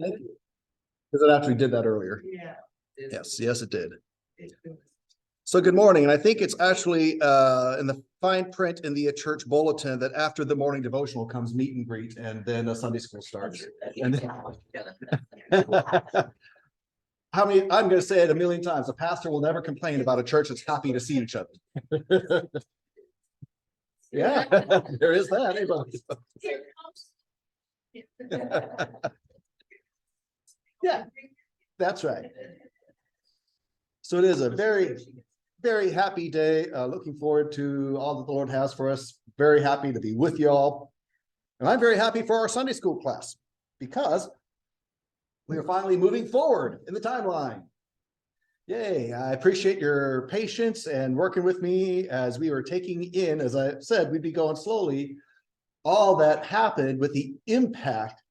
Thank you. Because it actually did that earlier. Yeah. Yes, it did. So good morning, and I think it's actually in the fine print in the church bulletin that after the morning devotional comes meet and greet, and then Sunday school starts. And then how many? I'm going to say it a million times. A pastor will never complain about a church that's happy to see each other. Yeah, there is that. Yeah, that's right. So it is a very, very happy day. Looking forward to all that the Lord has for us. Very happy to be with you all. And I'm very happy for our Sunday school class because we are finally moving forward in the timeline. Yay, I appreciate your patience and working with me as we were taking in, as I said, we'd be going slowly, all that happened with the impact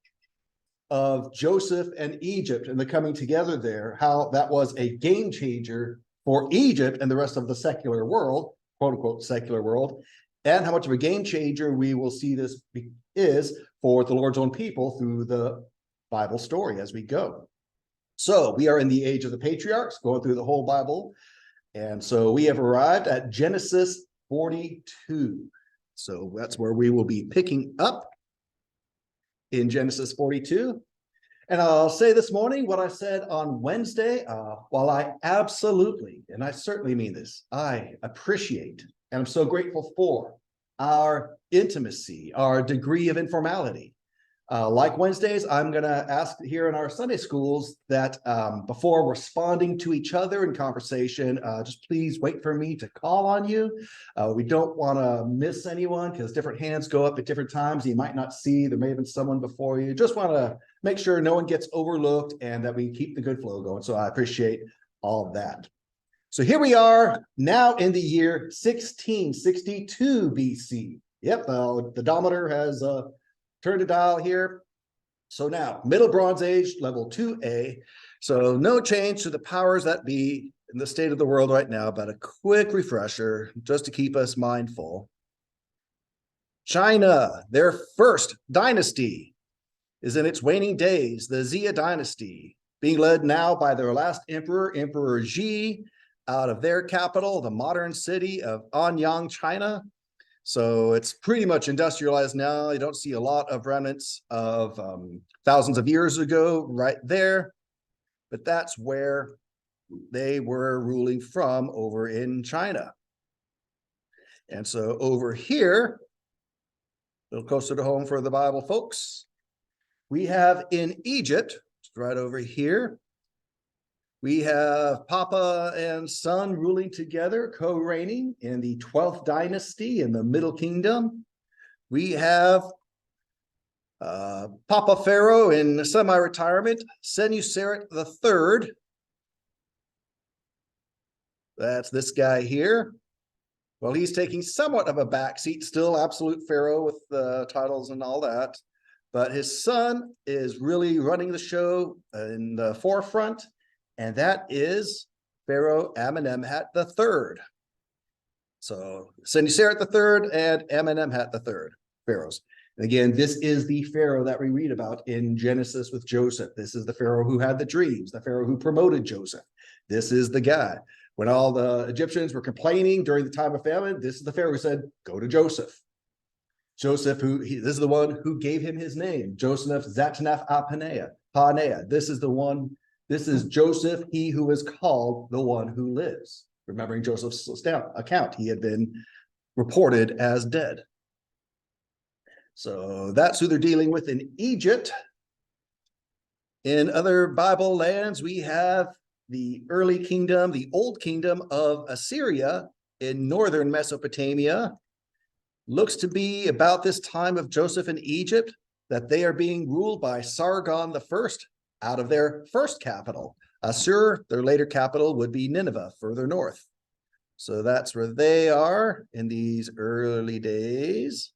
of Joseph and Egypt and the coming together there, how that was a game changer for Egypt and the rest of the secular world, quote unquote, secular world, and how much of a game changer we will see this is for the Lord's own people through the Bible story as we go. So we are in the age of the patriarchs, going through the whole Bible. And so we have arrived at Genesis 42. So that's where we will be picking up in Genesis 42. And I'll say this morning what I said on Wednesday, while I absolutely, and I certainly mean this, I appreciate and I'm so grateful for our intimacy, our degree of informality. Like Wednesdays, I'm going to ask here in our Sunday schools that before responding to each other in conversation, just please wait for me to call on you. We don't want to miss anyone because different hands go up at different times. You might not see, there may have been someone before you. Just want to make sure no one gets overlooked and that we keep the good flow going. So I appreciate all of that. So here we are now in the year 1662 BC. Yep, the odometer has turned a dial here. So now, Middle Bronze Age, level 2A. So no change to the powers that be in the state of the world right now, but a quick refresher just to keep us mindful. China, their first dynasty, is in its waning days, the Xia dynasty, being led now by their last emperor, Emperor Xi, out of their capital, the modern city of Anyang, China. So it's pretty much industrialized now. You don't see a lot of remnants of thousands of years ago right there, but that's where they were ruling from over in China. And so over here, a little closer to home for the Bible folks, we have in Egypt, right over here, we have Papa and son ruling together, co-reigning in the 12th dynasty in the Middle Kingdom. We have Papa Pharaoh in semi-retirement, Senuseret III. That's this guy here. Well, he's taking somewhat of a backseat, still absolute Pharaoh with the titles and all that. But his son is really running the show in the forefront. And that is Pharaoh Amenemhat III. So Senuseret III and Amenemhat III, pharaohs. And again, this is the Pharaoh that we read about in Genesis with Joseph. This is the Pharaoh who had the dreams, the Pharaoh who promoted Joseph. This is the guy. When all the Egyptians were complaining during the time of famine, this is the Pharaoh who said, go to Joseph. Joseph, this is the one who gave him his name, Joseph Zatnaf Paneah. This is the one. This is Joseph, he who is called the one who lives. Remembering Joseph's account, he had been reported as dead. So that's who they're dealing with in Egypt. In other Bible lands, we have the early kingdom, the old kingdom of Assyria in northern Mesopotamia. Looks to be about this time of Joseph in Egypt that they are being ruled by Sargon I, out of their first capital. Assur, their later capital, would be Nineveh, further north. So that's where they are in these early days.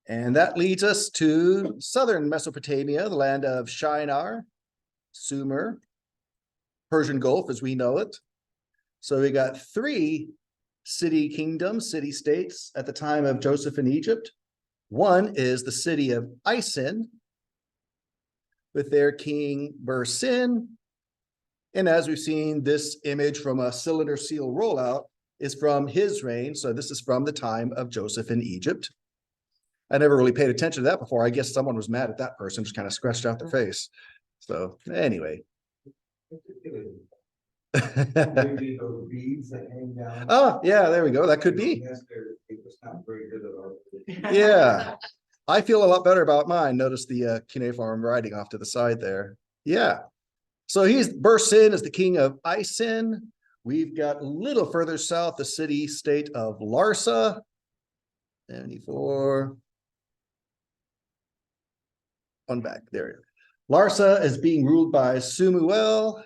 And that leads us to southern Mesopotamia, the land of Shinar, Sumer, Persian Gulf as we know it. So we got 3 city kingdoms, city states at the time of Joseph in Egypt. One is the city of Isin with their king Bursin. And as we've seen, this image from a cylinder seal rollout is from his reign. So this is from the time of Joseph in Egypt. I never really paid attention to that before. I guess someone was mad at that person, just kind of scratched out their face. So anyway. Maybe those beads that hang down. Oh, yeah, there we go. That could be. Yeah. I feel a lot better about mine. Notice the cuneiform writing off to the side there. Yeah. So he's Bursin is the king of Isin. We've got a little further south, the city-state of Larsa. 74. On back, there it is. Larsa is being ruled by Sumuel.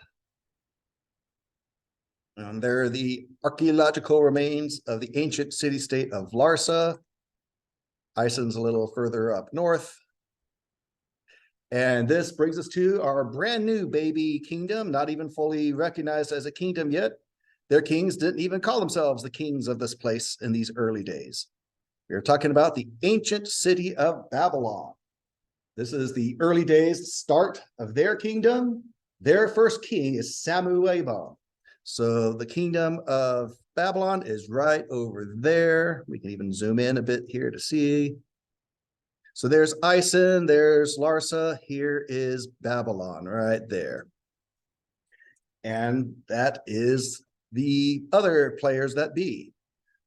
And there are the archaeological remains of the ancient city-state of Larsa. Isin's a little further up north. And this brings us to our brand new baby kingdom, not even fully recognized as a kingdom yet. Their kings didn't even call themselves the kings of this place in these early days. We are talking about the ancient city of Babylon. This is the early days start of their kingdom. Their first king is Samuel. So the kingdom of Babylon is right over there. We can even zoom in a bit here to see. So there's Isin, there's Larsa, here is Babylon right there. And that is the other players that be.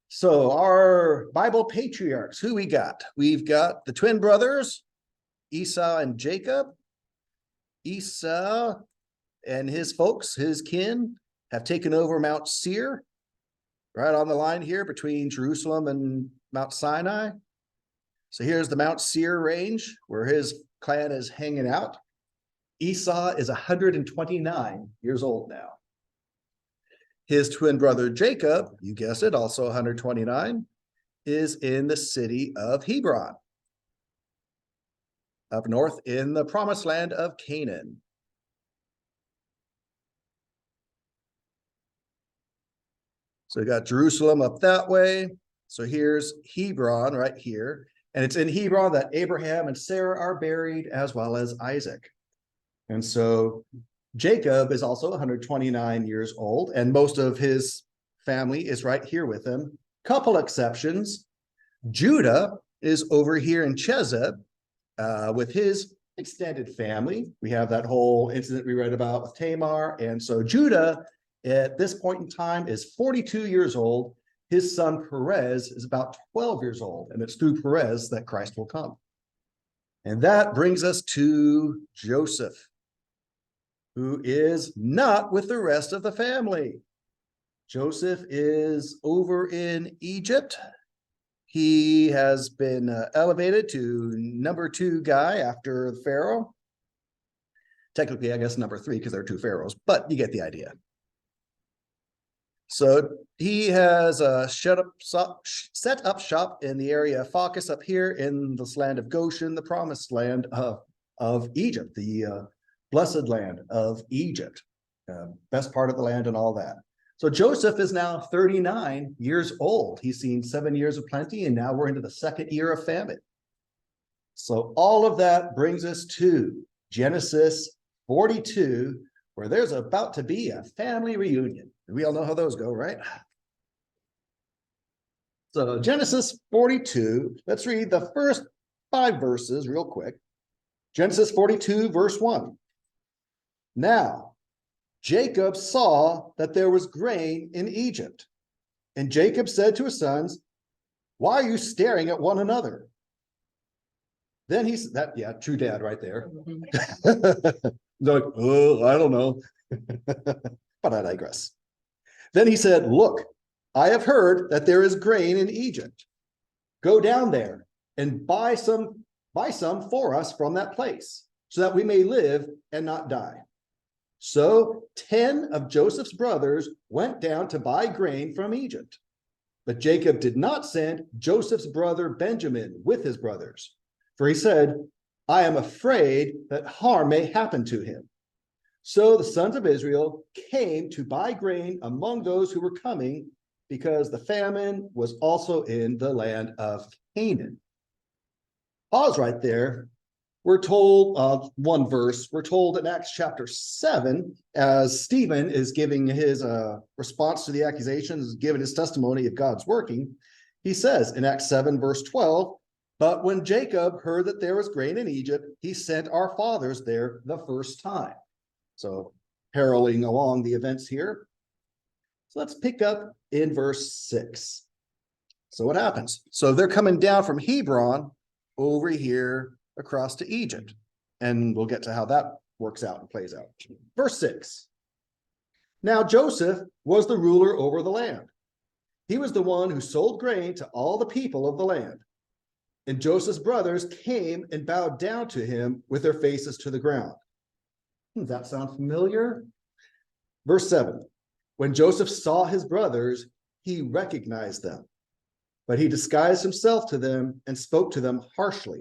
So our Bible patriarchs, who we got? We've got the twin brothers, Esau and Jacob. Esau and his folks, his kin, have taken over Mount Seir, right on the line here between Jerusalem and Mount Sinai. So here's the Mount Seir range where his clan is hanging out. Esau is 129 years old now. His twin brother Jacob, you guessed it, also 129, is in the city of Hebron, up north in the promised land of Canaan. So we got Jerusalem up that way. So here's Hebron right here. And it's in Hebron that Abraham and Sarah are buried, as well as Isaac. And so Jacob is also 129 years old, and most of his family is right here with him. Couple exceptions. Judah is over here in Chezib with his extended family. We have that whole incident we read about with Tamar. And so Judah at this point in time is 42 years old. His son Perez is about 12 years old, and it's through Perez that Christ will come. And that brings us to Joseph, who is not with the rest of the family. Joseph is over in Egypt. He has been elevated to number 2 guy after Pharaoh. Technically, I guess number 3 because there are 2 pharaohs, but you get the idea. So he has set up shop in the area of Phakas up here in this land of Goshen, the promised land of Egypt, the blessed land of Egypt, best part of the land and all that. So Joseph is now 39 years old. He's seen 7 years of plenty, and now we're into the 2nd year of famine. So all of that brings us to Genesis 42, where there's about to be a family reunion. We all know how those go, right? So Genesis 42, let's read the first 5 verses real quick. Genesis 42, verse 1. Now, Jacob saw that there was grain in Egypt. And Jacob said to his sons, "Why are you staring at one another?" Then he said, yeah, true dad right there. They're like, oh, I don't know. But I digress. Then he said, "Look, I have heard that there is grain in Egypt. Go down there and buy some for us from that place, so that we may live and not die." So 10 of Joseph's brothers went down to buy grain from Egypt. But Jacob did not send Joseph's brother Benjamin with his brothers, for he said, "I am afraid that harm may happen to him." So the sons of Israel came to buy grain among those who were coming, because the famine was also in the land of Canaan. pause right there. We're told, one verse, we're told in Acts chapter 7, as Stephen is giving his response to the accusations, giving his testimony of God's working, he says in Acts 7, verse 12, but when Jacob heard that there was grain in Egypt, he sent our fathers there the first time. So paralleling along the events here. So let's pick up in verse 6. So what happens? So they're coming down from Hebron over here across to Egypt. And we'll get to how that works out and plays out. Verse 6. Now Joseph was the ruler over the land. He was the one who sold grain to all the people of the land. And Joseph's brothers came and bowed down to him with their faces to the ground. Does that sound familiar? Verse 7. When Joseph saw his brothers, he recognized them. But he disguised himself to them and spoke to them harshly.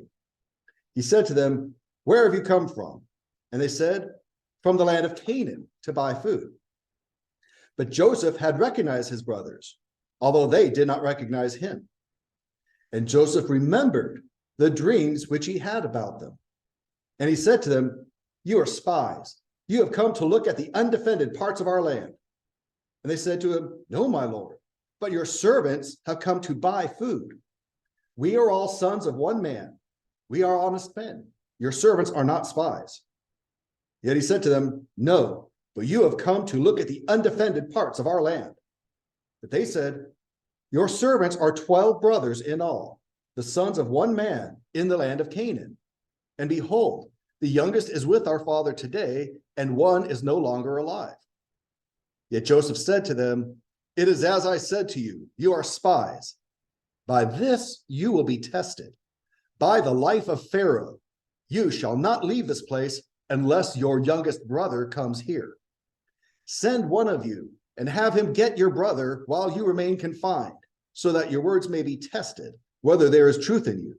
He said to them, where have you come from? And they said, from the land of Canaan to buy food. But Joseph had recognized his brothers, although they did not recognize him. And Joseph remembered the dreams which he had about them. And he said to them, you are spies. You have come to look at the undefended parts of our land. And they said to him, no, my lord, but your servants have come to buy food. We are all sons of one man. We are honest men. Your servants are not spies. Yet he said to them, no, but you have come to look at the undefended parts of our land. But they said, your servants are 12 brothers in all, the sons of one man in the land of Canaan. And behold, the youngest is with our father today, and one is no longer alive. Yet Joseph said to them, it is as I said to you, you are spies. By this you will be tested. By the life of Pharaoh, you shall not leave this place unless your youngest brother comes here. Send one of you and have him get your brother while you remain confined, so that your words may be tested, whether there is truth in you.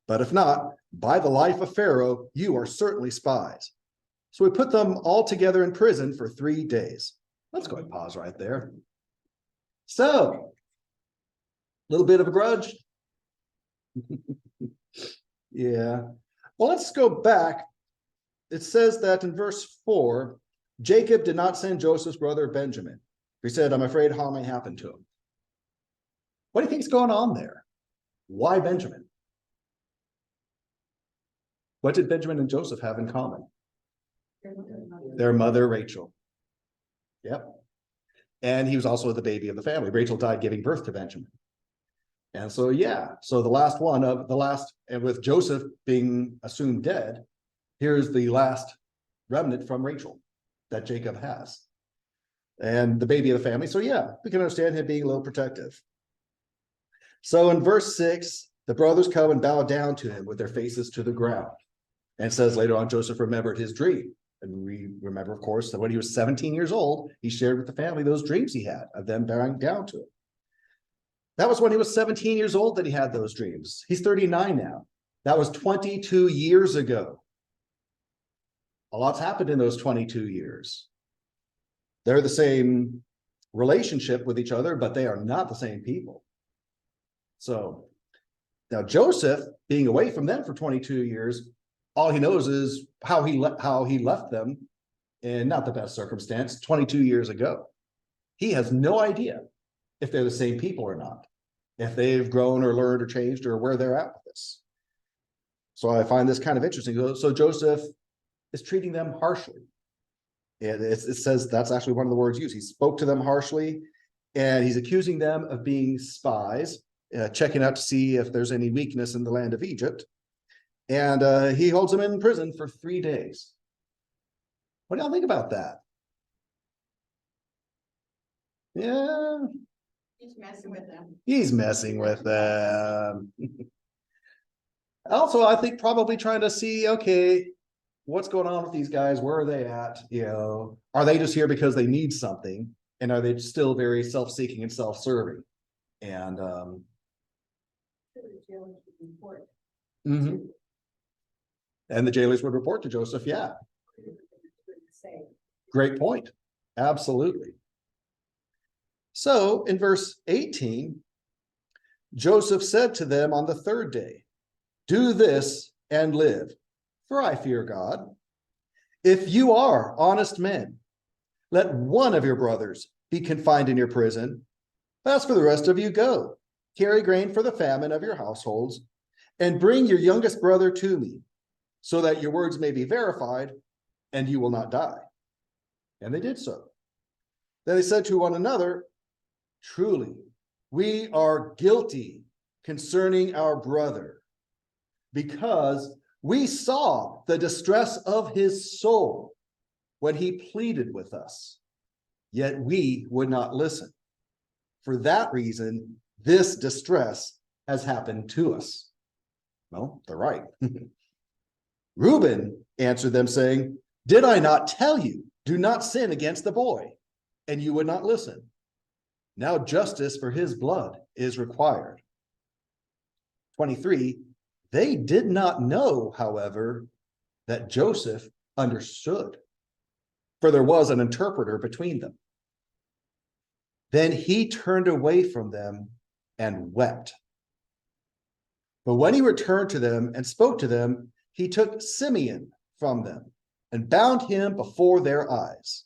But if not, by the life of Pharaoh, you are certainly spies. So we put them all together in prison for 3 days. Let's go ahead and pause right there. So, a little bit of a grudge. Yeah. Well, let's go back. It says that in verse 4, Jacob did not send Joseph's brother Benjamin. He said, I'm afraid harm may happen to him. What do you think is going on there? Why Benjamin? What did Benjamin and Joseph have in common? Their mother, Rachel. Yep. And he was also the baby of the family. Rachel died giving birth to Benjamin. And so, yeah, so the last one of the last, and with Joseph being assumed dead, here's the last remnant from Rachel that Jacob has. And the baby of the family. So, yeah, we can understand him being a little protective. So in verse 6, the brothers come and bow down to him with their faces to the ground. And it says later on, Joseph remembered his dream. And we remember, of course, that when he was 17 years old, he shared with the family those dreams he had of them bowing down to him. That was when he was 17 years old that he had those dreams. He's 39 now. That was 22 years ago. A lot's happened in those 22 years. They're the same relationship with each other, but they are not the same people. So now Joseph, being away from them for 22 years, all he knows is how he left them in not the best circumstance 22 years ago. He has no idea if they're the same people or not, if they've grown or learned or changed or where they're at with this. So I find this kind of interesting. So Joseph is treating them harshly. It says that's actually one of the words used. He spoke to them harshly, and he's accusing them of being spies, checking out to see if there's any weakness in the land of Egypt. And he holds them in prison for 3 days. What do y'all think about that? Yeah. He's messing with them. He's messing with them. Also, I think probably trying to see, okay, what's going on with these guys? Where are they at? You know, are they just here because they need something? And are they still very self-seeking and self-serving? And mhm. And the jailers would report to Joseph, yeah. Great point. Absolutely. So in verse 18, Joseph said to them on the 3rd day, Do this and live, for I fear God. If you are honest men, let one of your brothers be confined in your prison. As for the rest of you, go, carry grain for the famine of your households, and bring your youngest brother to me, so that your words may be verified, and you will not die. And they did so. Then they said to one another, truly, we are guilty concerning our brother, because we saw the distress of his soul when he pleaded with us, yet we would not listen. For that reason, this distress has happened to us. Well, they're right. Reuben answered them, saying, did I not tell you, do not sin against the boy? And you would not listen. Now justice for his blood is required. 23, they did not know, however, that Joseph understood, for there was an interpreter between them. Then he turned away from them and wept. But when he returned to them and spoke to them, he took Simeon from them and bound him before their eyes.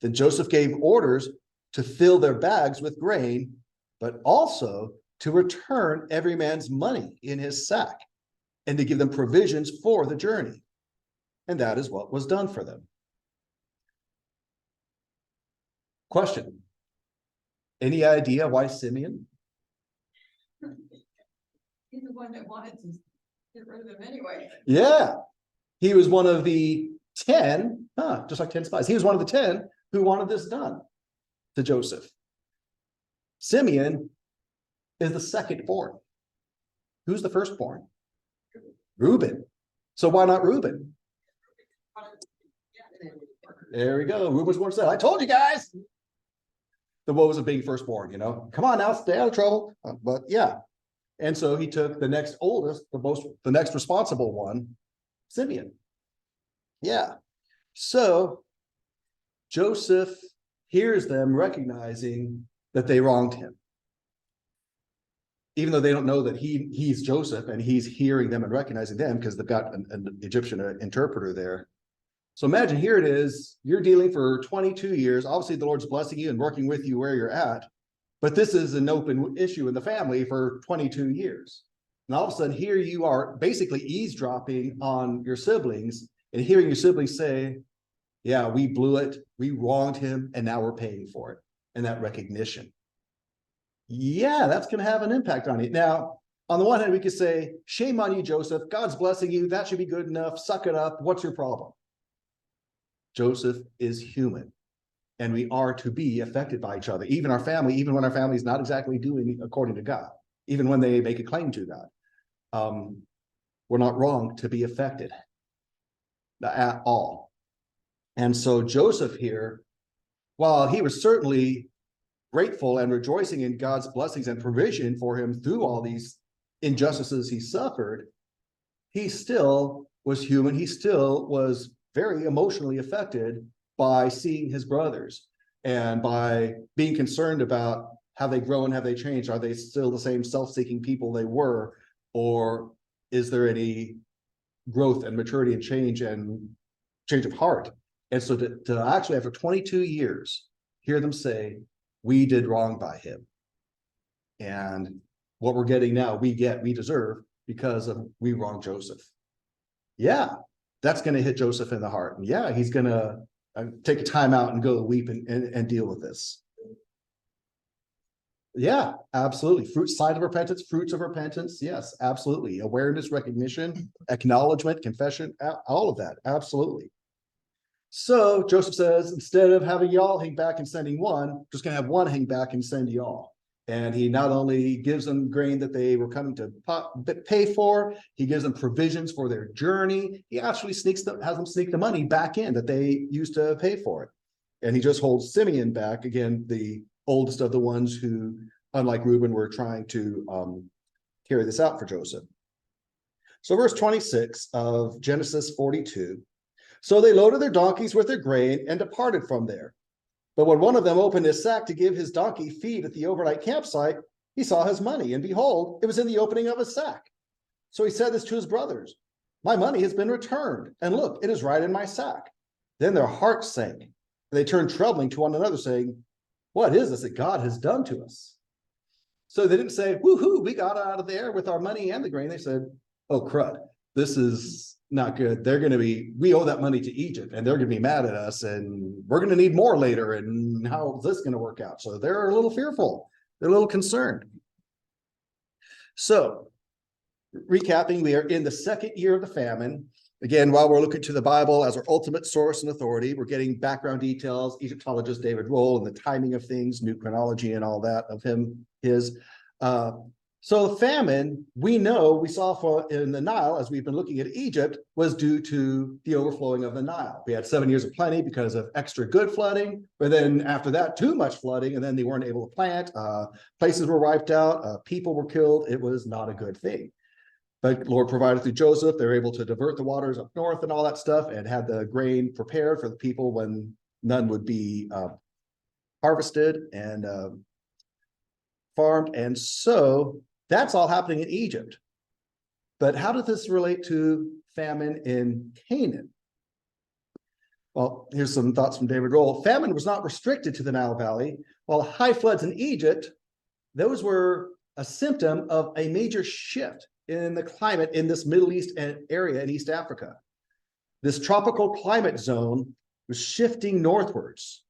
Then Joseph gave orders to fill their bags with grain, but also to return every man's money in his sack, and to give them provisions for the journey. And that is what was done for them. Question. Any idea why Simeon? He's the one that wanted to get rid of them anyway. Yeah, he was one of the 10, just like 10 spies. He was one of the 10 who wanted this done to Joseph. Simeon is the second born. Who's the firstborn? Reuben. So why not Reuben? There we go. Reuben's one said, I told you guys. The woes of being firstborn, you know. Come on now, stay out of trouble. But yeah. And so he took the next oldest, the next responsible one, Simeon. Yeah. So Joseph hears them recognizing that they wronged him. Even though they don't know that he's Joseph, and he's hearing them and recognizing them because they've got an Egyptian interpreter there. So imagine, here it is, you're dealing for 22 years. Obviously, the Lord's blessing you and working with you where you're at. But this is an open issue in the family for 22 years. And all of a sudden, here you are basically eavesdropping on your siblings and hearing your siblings say, yeah, we blew it, we wronged him, and now we're paying for it. And that recognition. Yeah, that's going to have an impact on you. Now, on the one hand, we could say, shame on you, Joseph. God's blessing you. That should be good enough. Suck it up. What's your problem? Joseph is human, and we are to be affected by each other. Even our family, even when our family is not exactly doing according to God, even when they make a claim to God. We're not wrong to be affected at all. And so Joseph here, while he was certainly grateful and rejoicing in God's blessings and provision for him through all these injustices he suffered, he still was human. He still was very emotionally affected by seeing his brothers and by being concerned about how they grow and how they change. Are they still the same self-seeking people they were, or is there any growth and maturity and change of heart? And so to actually, after 22 years, hear them say, we did wrong by him. And what we're getting now, we deserve because of we wronged Joseph. Yeah, that's going to hit Joseph in the heart. And yeah, he's going to take a time out and go weep and deal with this. Yeah, absolutely. Fruits of repentance. Yes, absolutely. Awareness, recognition, acknowledgement, confession, all of that. Absolutely. So Joseph says, instead of having y'all hang back and sending one, just going to have one hang back and send y'all. And he not only gives them grain that they were coming to pay for, he gives them provisions for their journey. He actually has them sneak the money back in that they used to pay for it. And he just holds Simeon back, again, the oldest of the ones who, unlike Reuben, were trying to carry this out for Joseph. So verse 26 of Genesis 42. So they loaded their donkeys with their grain and departed from there. But when one of them opened his sack to give his donkey feed at the overnight campsite, he saw his money, and behold, it was in the opening of his sack. So he said this to his brothers, my money has been returned, and look, it is right in my sack. Then their hearts sank. They turned trembling to one another, saying, what is this that God has done to us? So they didn't say, woohoo, we got out of there with our money and the grain. They said, oh, crud, this is not good. We owe that money to Egypt, and they're going to be mad at us, and we're going to need more later. And how is this going to work out? So they're a little fearful. They're a little concerned. So recapping, we are in the second year of the famine. Again, while we're looking to the Bible as our ultimate source and authority, we're getting background details, Egyptologist David Roll, and the timing of things, new chronology and all that of his. So the famine, we saw in the Nile, as we've been looking at Egypt, was due to the overflowing of the Nile. We had 7 years of plenty because of extra good flooding, but then after that, too much flooding, and then they weren't able to plant. Places were wiped out, people were killed. It was not a good thing. But Lord provided through Joseph. They were able to divert the waters up north and all that stuff, and had the grain prepared for the people when none would be harvested and farmed. And so that's all happening in Egypt. But how does this relate to famine in Canaan? Well, here's some thoughts from David Roll. Famine was not restricted to the Nile Valley, while high floods in Egypt, those were a symptom of a major shift in the climate in this Middle East area in East Africa. This tropical climate zone was shifting northwards.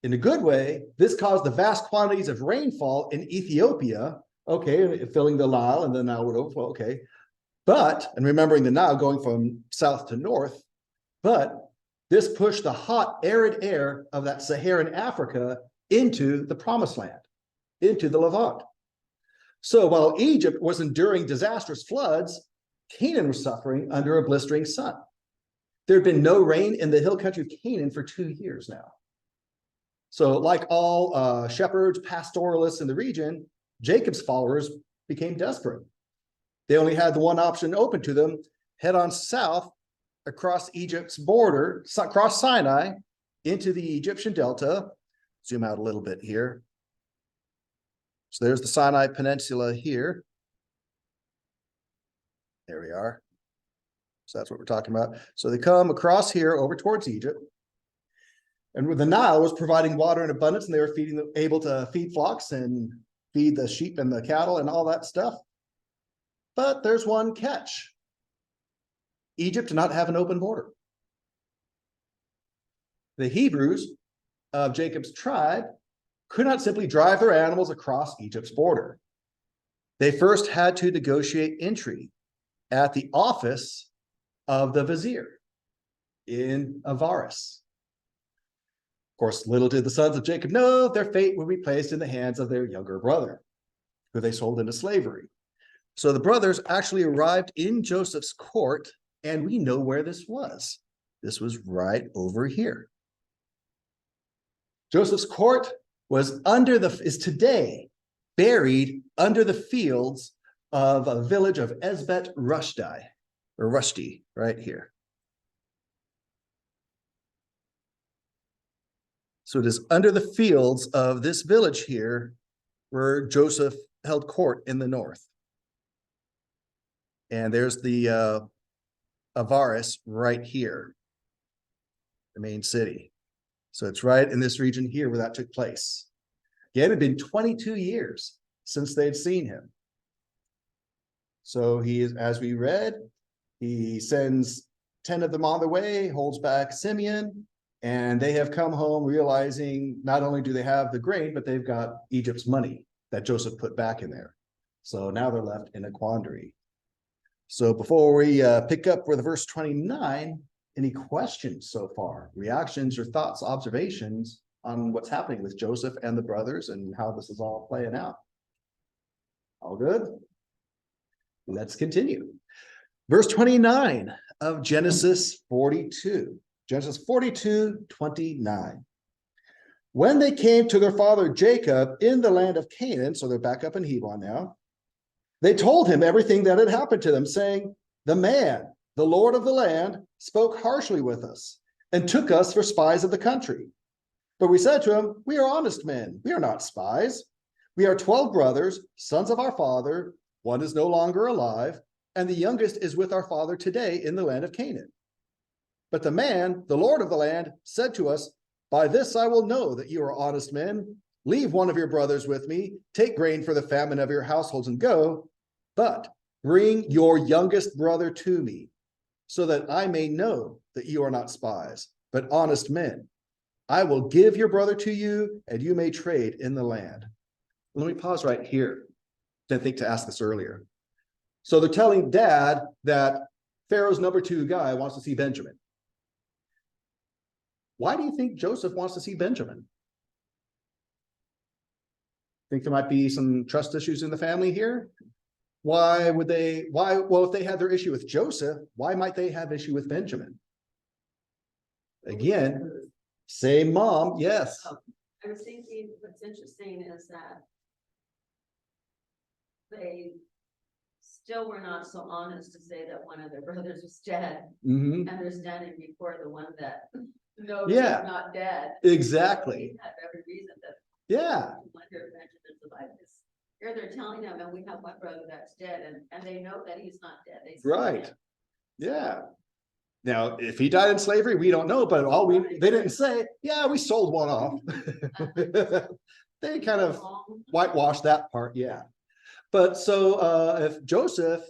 In a good way, this caused the vast quantities of rainfall in Ethiopia, okay, filling the Nile, and the Nile would overflow, okay. But, and remembering the Nile going from south to north, but this pushed the hot, arid air of that Saharan Africa into the Promised Land, into the Levant. So while Egypt was enduring disastrous floods, Canaan was suffering under a blistering sun. There had been no rain in the hill country of Canaan for 2 years now. So like all shepherds, pastoralists in the region, Jacob's followers became desperate. They only had the one option open to them: head on south across Egypt's border, across Sinai, into the Egyptian Delta. Zoom out a little bit here. So there's the Sinai Peninsula here. There we are. So that's what we're talking about. So they come across here over towards Egypt. And the Nile was providing water in abundance, and they were able to feed flocks and feed the sheep and the cattle and all that stuff. But there's one catch. Egypt did not have an open border. The Hebrews of Jacob's tribe could not simply drive their animals across Egypt's border. They first had to negotiate entry at the office of the vizier in Avaris. Of course, little did the sons of Jacob know their fate would be placed in the hands of their younger brother, who they sold into slavery. So the brothers actually arrived in Joseph's court, and we know where this was. This was right over here. Joseph's court is today buried under the fields of a village of Esbet Rushdi, or Rushdi, right here. So it is under the fields of this village here where Joseph held court in the north. And there's the Avaris right here, the main city. So it's right in this region here where that took place. Again, it had been 22 years since they'd seen him. So he is, as we read, he sends 10 of them on their way, holds back Simeon, and they have come home realizing not only do they have the grain, but they've got Egypt's money that Joseph put back in there. So now they're left in a quandary. So before we pick up with verse 29, any questions so far? Reactions or thoughts, observations on what's happening with Joseph and the brothers and how this is all playing out? All good? Let's continue. Verse 29 of Genesis 42. Genesis 42:29. When they came to their father Jacob in the land of Canaan, so they're back up in Hebron now, they told him everything that had happened to them, saying, the man, the Lord of the land, spoke harshly with us and took us for spies of the country. But we said to him, we are honest men. We are not spies. We are 12 brothers, sons of our father. One is no longer alive, and the youngest is with our father today in the land of Canaan. But the man, the Lord of the land, said to us, by this I will know that you are honest men. Leave one of your brothers with me, take grain for the famine of your households and go, but bring your youngest brother to me, so that I may know that you are not spies, but honest men. I will give your brother to you, and you may trade in the land. Let me pause right here. Didn't think to ask this earlier. So they're telling dad that Pharaoh's number 2 guy wants to see Benjamin. Why do you think Joseph wants to see Benjamin? Think there might be some trust issues in the family here? Well, if they had their issue with Joseph, why might they have issue with Benjamin? Again, same mom, yes. I was thinking what's interesting is that they still were not so honest to say that one of their brothers was dead, Mhm. and they're standing before the one that knows Yeah. he's not dead. Exactly. We have every reason to Yeah, wonder if Benjamin's alive. Here they're telling them, and we have one brother that's dead, and they know that he's not dead. They see right. him. Yeah. Now, if he died in slavery, we don't know, but they didn't say, yeah, we sold one off. They kind of whitewashed that part, yeah. But so if Joseph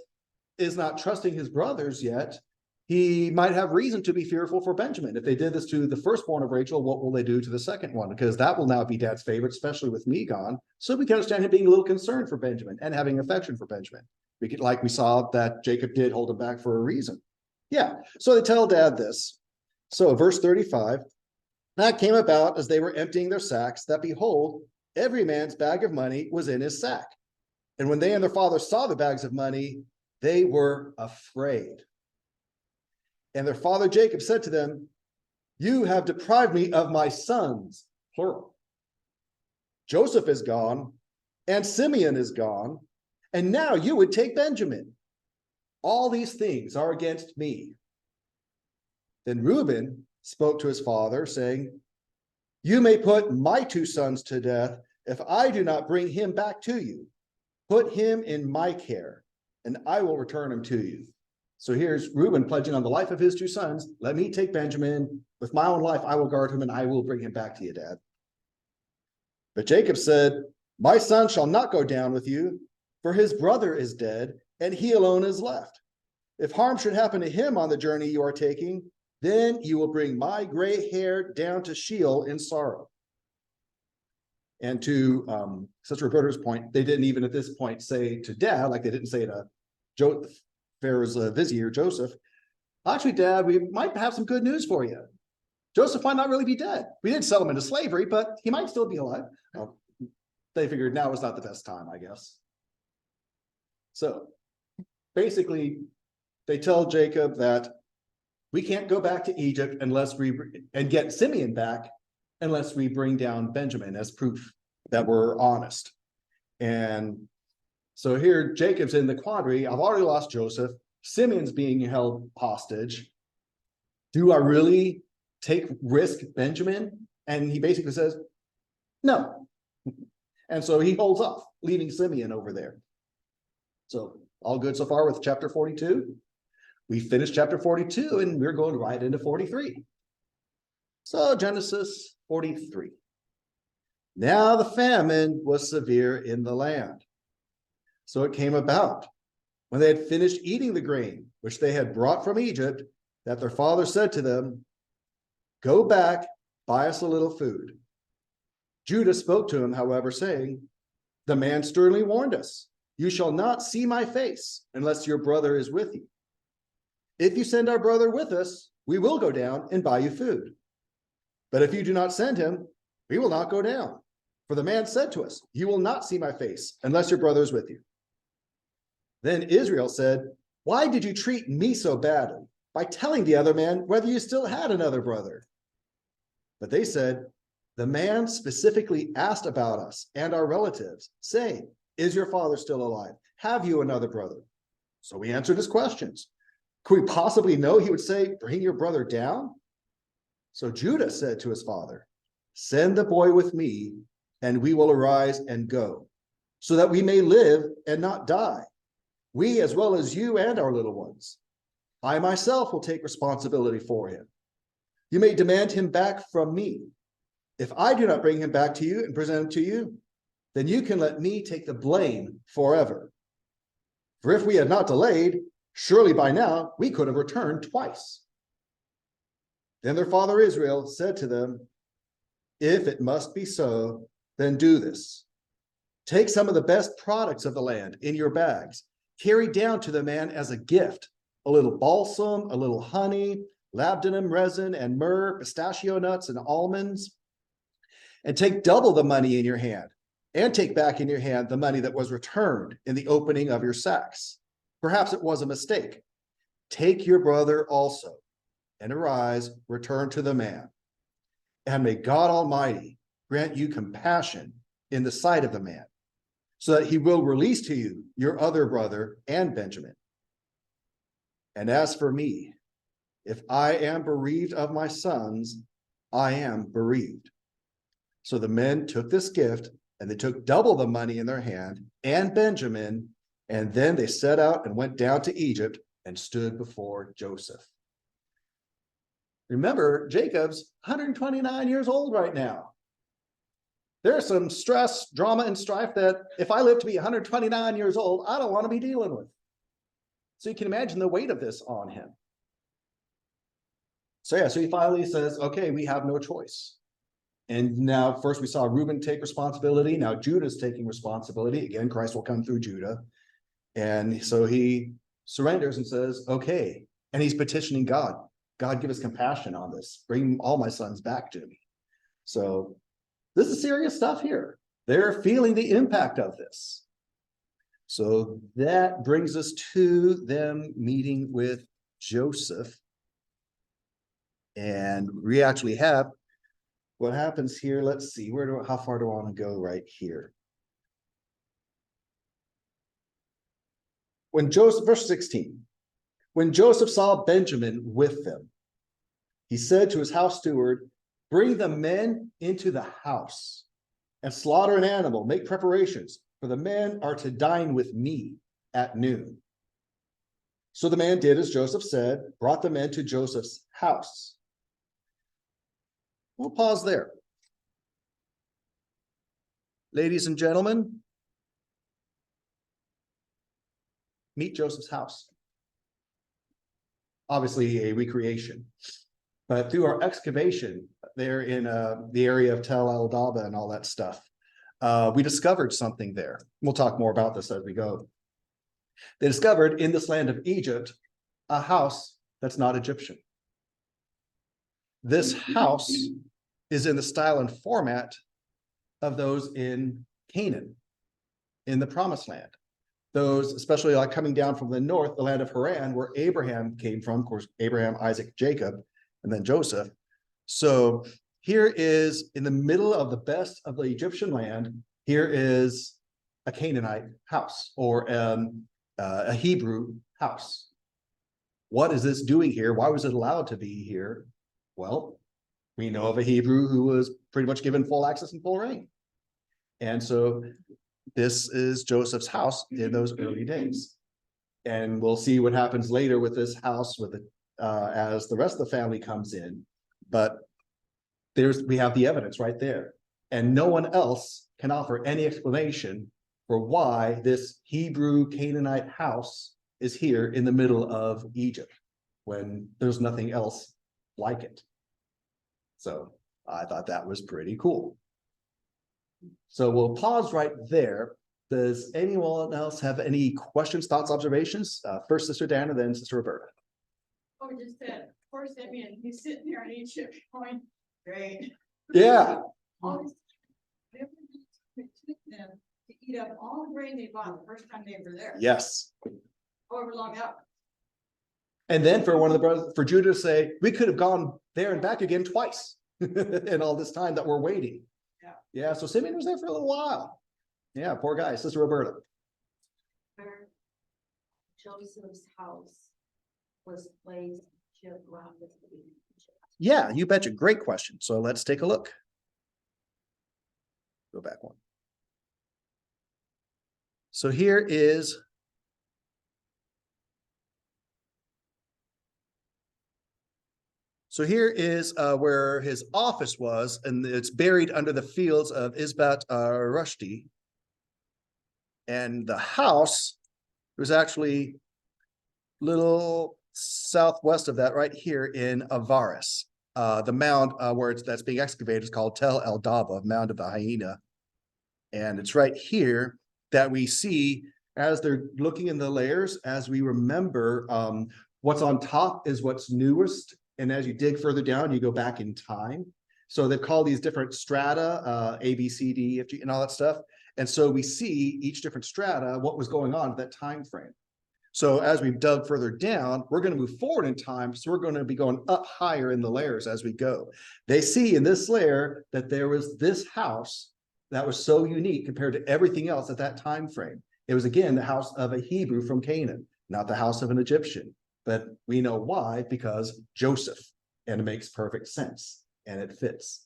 is not trusting his brothers yet, he might have reason to be fearful for Benjamin. If they did this to the firstborn of Rachel, what will they do to the second one? Because that will now be dad's favorite, especially with me gone. So we can understand him being a little concerned for Benjamin and having affection for Benjamin. Like we saw that Jacob did hold him back for a reason. Yeah, so they tell dad this. So verse 35, that came about as they were emptying their sacks, that behold, every man's bag of money was in his sack. And when they and their father saw the bags of money, they were afraid. And their father Jacob said to them, you have deprived me of my sons, plural. Joseph is gone, and Simeon is gone, and now you would take Benjamin. All these things are against me. Then Reuben spoke to his father, saying, you may put my 2 sons to death if I do not bring him back to you. Put him in my care, and I will return him to you. So here's Reuben pledging on the life of his 2 sons. Let me take Benjamin. With my own life, I will guard him, and I will bring him back to you, Dad. But Jacob said, my son shall not go down with you, for his brother is dead, and he alone is left. If harm should happen to him on the journey you are taking, then you will bring my gray hair down to Sheol in sorrow. And to Sister Roberta's point, they didn't even at this point say to dad, like they didn't say to Pharaoh's vizier, Joseph, actually, Dad, we might have some good news for you. Joseph might not really be dead. We did sell him into slavery, but he might still be alive. They figured now is not the best time, I guess. So basically, they tell Jacob that we can't go back to Egypt and get Simeon back unless we bring down Benjamin as proof that we're honest. And so here Jacob's in the quandary. I've already lost Joseph. Simeon's being held hostage. Do I really risk Benjamin? And he basically says, no. And so he holds off, leaving Simeon over there. So all good so far with chapter 42. We finished chapter 42 and we're going right into 43. So Genesis 43. Now the famine was severe in the land. So it came about, when they had finished eating the grain, which they had brought from Egypt, that their father said to them, go back, buy us a little food. Judah spoke to him, however, saying, the man sternly warned us, you shall not see my face unless your brother is with you. If you send our brother with us, we will go down and buy you food. But if you do not send him, we will not go down. For the man said to us, you will not see my face unless your brother is with you. Then Israel said, why did you treat me so badly by telling the other man whether you still had another brother? But they said, the man specifically asked about us and our relatives, saying, is your father still alive? Have you another brother? So we answered his questions. Could we possibly know he would say, bring your brother down? So Judah said to his father, send the boy with me, and we will arise and go, so that we may live and not die. we as well as you and our little ones. I myself will take responsibility for him. You may demand him back from me. If I do not bring him back to you and present him to you, then you can let me take the blame forever. For if we had not delayed, surely by now we could have returned twice. Then their father Israel said to them, if it must be so, then do this. Take some of the best products of the land in your bags, carry down to the man as a gift, a little balsam, a little honey, labdanum resin and myrrh, pistachio nuts and almonds, and take double the money in your hand, and take back in your hand the money that was returned in the opening of your sacks. Perhaps it was a mistake. Take your brother also, and arise, return to the man. And may God Almighty grant you compassion in the sight of the man, so that he will release to you your other brother and Benjamin. And as for me, if I am bereaved of my sons, I am bereaved. So the men took this gift, and they took double the money in their hand and Benjamin, and then they set out and went down to Egypt and stood before Joseph. Remember, Jacob's 129 years old right now. There's some stress, drama, and strife that if I live to be 129 years old, I don't want to be dealing with. So you can imagine the weight of this on him. So he finally says, okay, we have no choice. And now first we saw Reuben take responsibility. Now Judah's taking responsibility. Again, Christ will come through Judah. And so he surrenders and says, okay. And he's petitioning God. God, give us compassion on this. Bring all my sons back to me. So this is serious stuff here. They're feeling the impact of this. So that brings us to them meeting with Joseph. And we actually have what happens here. Let's see, how far do I want to go right here? When Joseph, verse 16, when Joseph saw Benjamin with them, he said to his house steward, bring the men into the house and slaughter an animal, make preparations, for the men are to dine with me at noon. So the man did as Joseph said, brought the men to Joseph's house. We'll pause there. Ladies and gentlemen, meet Joseph's house. Obviously a recreation, but through our excavation there in the area of Tel El Daba and all that stuff, we discovered something there. We'll talk more about this as we go. They discovered in this land of Egypt a house that's not Egyptian. This house is in the style and format of those in Canaan, in the Promised Land. Those, especially like coming down from the north, the land of Haran, where Abraham came from, of course, Abraham, Isaac, Jacob, and then Joseph. So here is in the middle of the best of the Egyptian land, here is a Canaanite house or a Hebrew house. What is this doing here? Why was it allowed to be here? Well, we know of a Hebrew who was pretty much given full access and full reign. And so this is Joseph's house in those early days. And we'll see what happens later with this house with as the rest of the family comes in. But we have the evidence right there. And no one else can offer any explanation for why this Hebrew Canaanite house is here in the middle of Egypt when there's nothing else like it. So I thought that was pretty cool. So we'll pause right there. Does anyone else have any questions, thoughts, observations? First Sister Dana, then Sister Roberta. Oh, just that, poor Simeon, he's sitting there in Egypt going, great. Yeah. All this- It took them to eat up all the grain they bought the first time they were there. Yes. However long out. And then for one of the brothers, for Judah to say, we could have gone there and back again twice in all this time that we're waiting. Yeah. Yeah, so Simeon was there for a little while. Yeah, poor guy, Sister Roberta. Where Joseph's house was placed geographically. Yeah, you betcha. Great question. So let's take a look. Go back one. So here is So here is where his office was, and it's buried under the fields of Isbat Rushdie. And the house was actually little southwest of that, right here in Avaris. The mound where that's being excavated is called Tel El Daba, Mound of the Hyena. And it's right here that we see, as they're looking in the layers, as we remember, what's on top is what's newest. And as you dig further down, you go back in time. So they've called these different strata, A, B, C, D, F, G, and all that stuff. And so we see each different strata, what was going on at that time frame. So as we've dug further down, we're going to move forward in time. So we're going to be going up higher in the layers as we go. They see in this layer that there was this house that was so unique compared to everything else at that time frame. It was, again, the house of a Hebrew from Canaan, not the house of an Egyptian. But we know why, because Joseph, and it makes perfect sense, and it fits.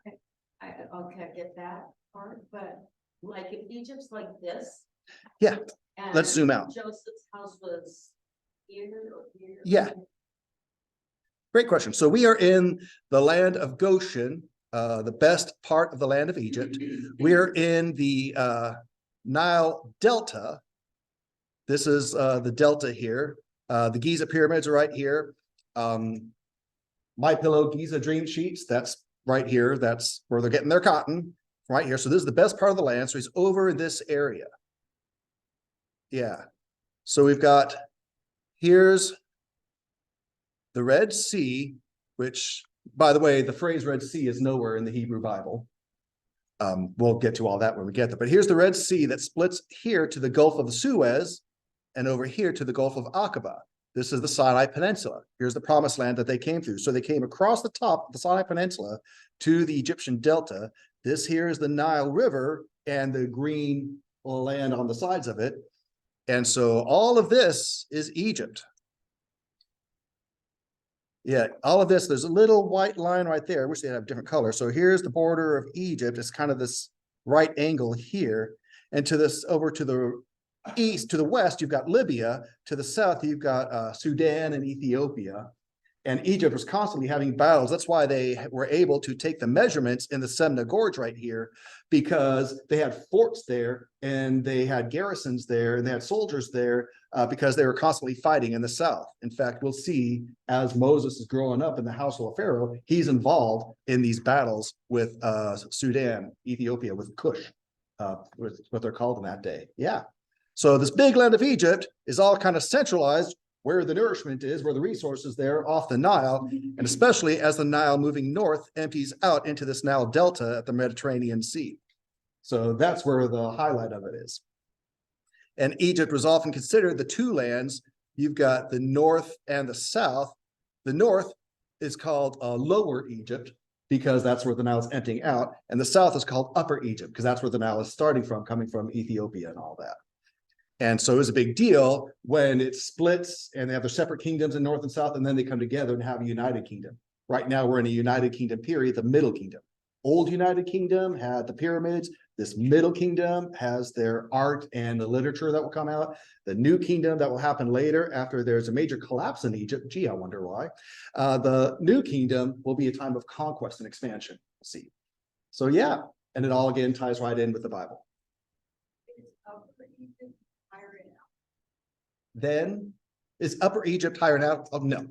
Okay, I get that part, but like if Egypt's like this. Yeah, and let's zoom out. Joseph's house was here or here. Yeah. Great question. So we are in the land of Goshen, the best part of the land of Egypt. We are in the Nile Delta. This is the Delta here. The Giza pyramids are right here. My Pillow Giza dream sheets, that's right here. That's where they're getting their cotton, right here. So this is the best part of the land. So he's over in this area. Yeah. So we've got, here's the Red Sea, which, by the way, the phrase Red Sea is nowhere in the Hebrew Bible. We'll get to all that when we get there. But here's the Red Sea that splits here to the Gulf of Suez and over here to the Gulf of Aqaba. This is the Sinai Peninsula. Here's the promised land that they came through. So they came across the top of the Sinai Peninsula to the Egyptian Delta. This here is the Nile River and the green land on the sides of it. And so all of this is Egypt. Yeah, all of this, there's a little white line right there. I wish they had a different color. So here's the border of Egypt. It's kind of this right angle here. And to this, over to the east, to the west, you've got Libya. To the south, you've got Sudan and Ethiopia. And Egypt was constantly having battles. That's why they were able to take the measurements in the Semna Gorge right here, because they had forts there and they had garrisons there and they had soldiers there because they were constantly fighting in the south. In fact, we'll see as Moses is growing up in the household of Pharaoh, he's involved in these battles with Sudan, Ethiopia, with Cush, with what they're called in that day. Yeah. So this big land of Egypt is all kind of centralized where the nourishment is, where the resources there off the Nile, and especially as the Nile moving north empties out into this Nile Delta at the Mediterranean Sea. So that's where the highlight of it is. And Egypt was often considered the two lands. You've got the north and the south. The north is called Lower Egypt because that's where the Nile is emptying out. And the south is called Upper Egypt because that's where the Nile is starting from, coming from Ethiopia and all that. And so it was a big deal when it splits and they have their separate kingdoms in north and south, and then they come together and have a united kingdom. Right now, we're in a united kingdom period, the Middle Kingdom. Old United Kingdom had the pyramids. This Middle Kingdom has their art and the literature that will come out. The New Kingdom that will happen later after there's a major collapse in Egypt. Gee, I wonder why. The New Kingdom will be a time of conquest and expansion. We'll see. So yeah, and it all again ties right in with the Bible. Then is Upper Egypt higher now? Oh, no.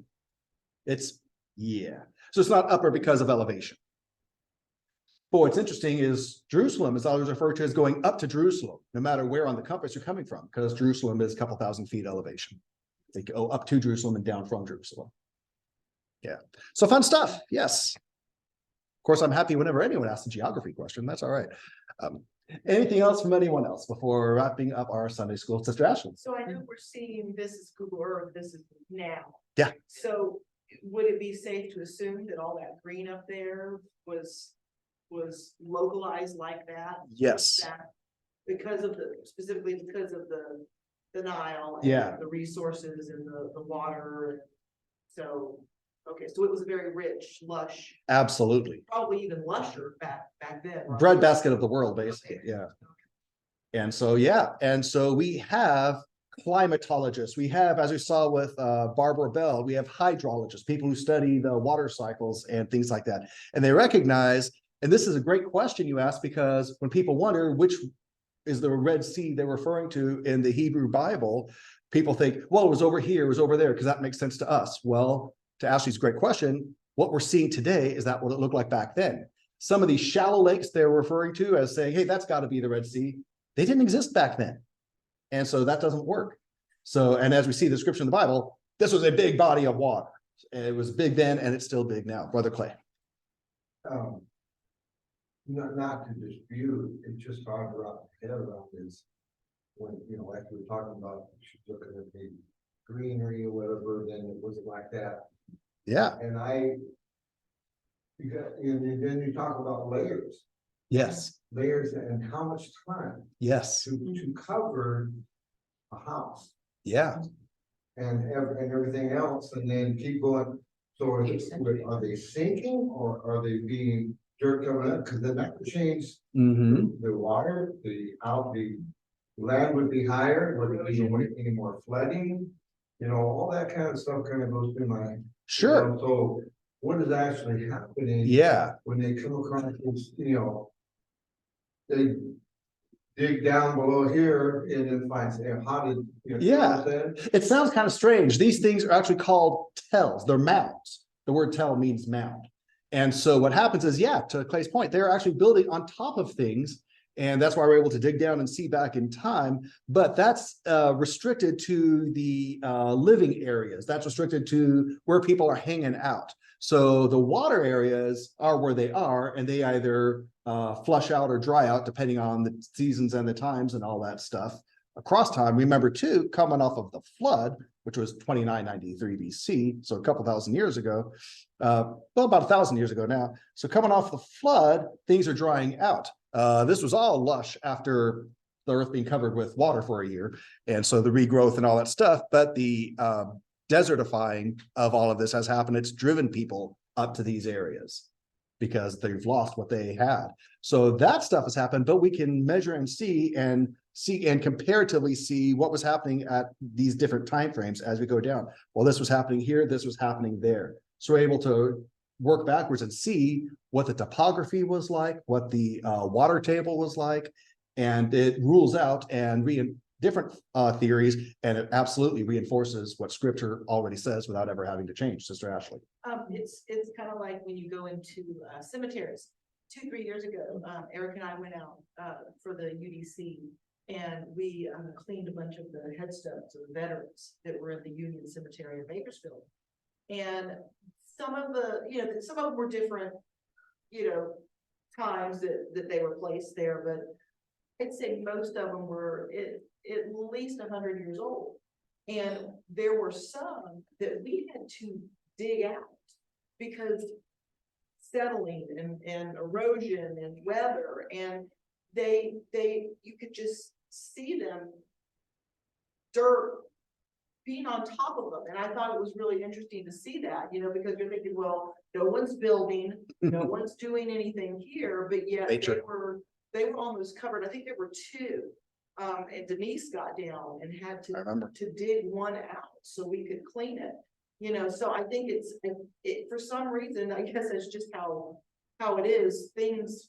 It's, yeah. So it's not upper because of elevation. But what's interesting is Jerusalem is always referred to as going up to Jerusalem, no matter where on the compass you're coming from, because Jerusalem is a couple thousand feet elevation. They go up to Jerusalem and down from Jerusalem. Yeah. So fun stuff. Yes. Of course, I'm happy whenever anyone asks a geography question. That's all right. Anything else from anyone else before wrapping up our Sunday school? Sister Ashley. So I know we're seeing this is Google Earth, this is now. Yeah. So would it be safe to assume that all that green up there was localized like that? Yes. Because of specifically because of the Nile and Yeah. the resources and the water. So, okay, so it was very rich, lush, Absolutely. probably even lusher back then. Right? Breadbasket of the world, basically. Yeah. And so, yeah. And so we have climatologists, we have, as we saw with Barbara Bell, we have hydrologists, people who study the water cycles and things like that. And they recognize, and this is a great question you asked, because when people wonder which is the Red Sea they're referring to in the Hebrew Bible, people think, well, it was over here, it was over there, because that makes sense to us. Well, to Ashley's great question, what we're seeing today is that what it looked like back then. Some of these shallow lakes they're referring to as saying, hey, that's got to be the Red Sea. They didn't exist back then. And so that doesn't work. So, and as we see the description in the Bible, this was a big body of water. It was big then, and it's still big now. Brother Clay. Not to dispute, it's just hard to wrap my head around is when, like we were talking about, she's looking at the greenery or whatever, then it wasn't like that. Yeah. And then you talk about layers. Yes. Layers and how much time Yes. to cover a house Yeah. and everything else, and then keep going. So are they sinking or are they being dirt coming up? Because then that would change the water, the land would be higher, would it be any more flooding? All that kind of stuff kind of goes through my. Sure. So what is actually happening? Yeah. When they come across this, they dig down below here and then find, how did, Yeah. It sounds kind of strange. These things are actually called tells. They're mounds. The word tell means mound. And so what happens is, yeah, to Clay's point, they're actually building on top of things. And that's why we're able to dig down and see back in time. But that's restricted to the living areas. That's restricted to where people are hanging out. So the water areas are where they are, and they either flush out or dry out, depending on the seasons and the times and all that stuff. Across time, remember too, coming off of the flood, which was 2993 BC, so a couple thousand years ago, well, about 1,000 years ago now. So coming off the flood, things are drying out. This was all lush after the earth being covered with water for a year. And so the regrowth and all that stuff, but the desertifying of all of this has happened. It's driven people up to these areas because they've lost what they had. So that stuff has happened, but we can measure and see and comparatively see what was happening at these different time frames as we go down. Well, this was happening here, this was happening there. So we're able to work backwards and see what the topography was like, what the water table was like, and it rules out and different theories, and it absolutely reinforces what scripture already says without ever having to change. Sister Ashley. It's kind of like when you go into cemeteries. 2-3 years ago, Eric and I went out for the UDC, and we cleaned a bunch of the headstones of the veterans that were in the Union Cemetery in Bakersfield. And some of them were different, times that they were placed there, but I'd say most of them were at least 100 years old. And there were some that we had to dig out because settling and erosion and weather, and you could just see them, dirt being on top of them. And I thought it was really interesting to see that, because you're thinking, well, no one's building, no one's doing anything here, but yet they were almost covered. I think there were 2. And Denise got down and had to dig one out so we could clean it. So I think it for some reason, I guess that's just how it is, things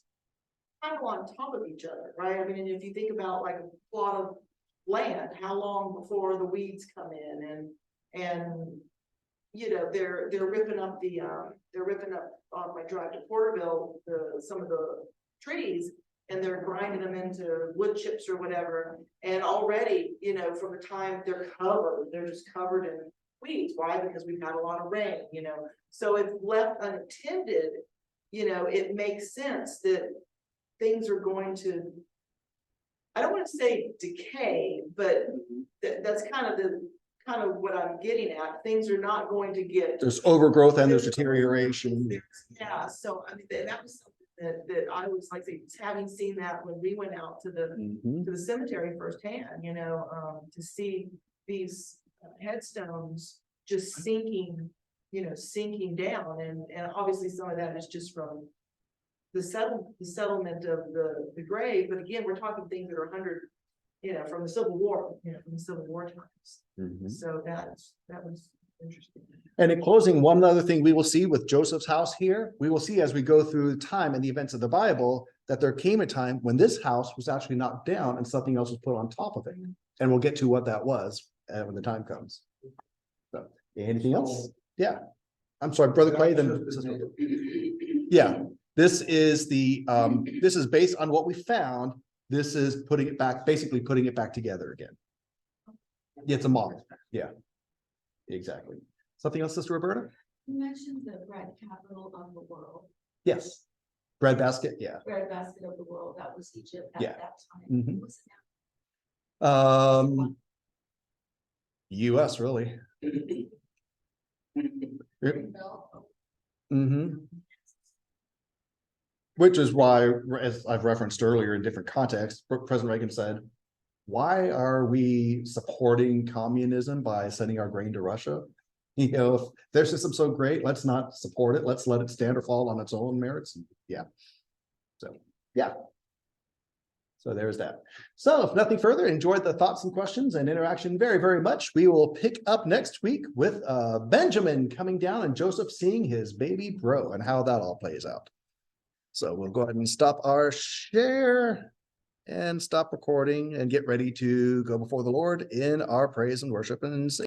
kind of on top of each other, right? I mean, and if you think about like a plot of land, how long before the weeds come in and they're ripping up on my drive to Porterville, some of the trees, and they're grinding them into wood chips or whatever. And already, from the time they're just covered in weeds. Why? Because we've had a lot of rain, so if left unattended, it makes sense that things are going to, I don't want to say decay, but that's kind of what I'm getting at. Things are not going to get, there's overgrowth and there's deterioration. Yeah. So I mean, that was something that I was like, having seen that when we went out to the cemetery firsthand, to see these headstones just sinking down, and obviously some of that is just from the settlement of the grave. But again, we're talking things that are 100, from the Civil War, from the Civil War times. Mhm. So that was interesting. And in closing, one other thing we will see with Joseph's house here, we will see as we go through time and the events of the Bible, that there came a time when this house was actually knocked down and something else was put on top of it. And we'll get to what that was when the time comes. So, anything else? Yeah. I'm sorry, Brother Clay, then. Yeah, this is this is based on what we found. This is putting it back, basically putting it back together again. Yeah, it's a model. Yeah, exactly. Something else, Sister Roberta? You mentioned the bread capital of the world, Yes. Bread basket, yeah. bread basket of the world, that was Egypt at Yeah. that time. Mhm. Was it now? US really. Mm-hmm. Which is why, as I've referenced earlier in different contexts, President Reagan said, why are we supporting communism by sending our grain to Russia? You know, if their system's so great, let's not support it. Let's let it stand or fall on its own merits. Yeah. So, yeah. So there's that. So if nothing further, enjoyed the thoughts and questions and interaction very, very much. We will pick up next week with Benjamin coming down and Joseph seeing his baby bro and how that all plays out. So we'll go ahead and stop our share and stop recording and get ready to go before the Lord in our praise and worship and sing.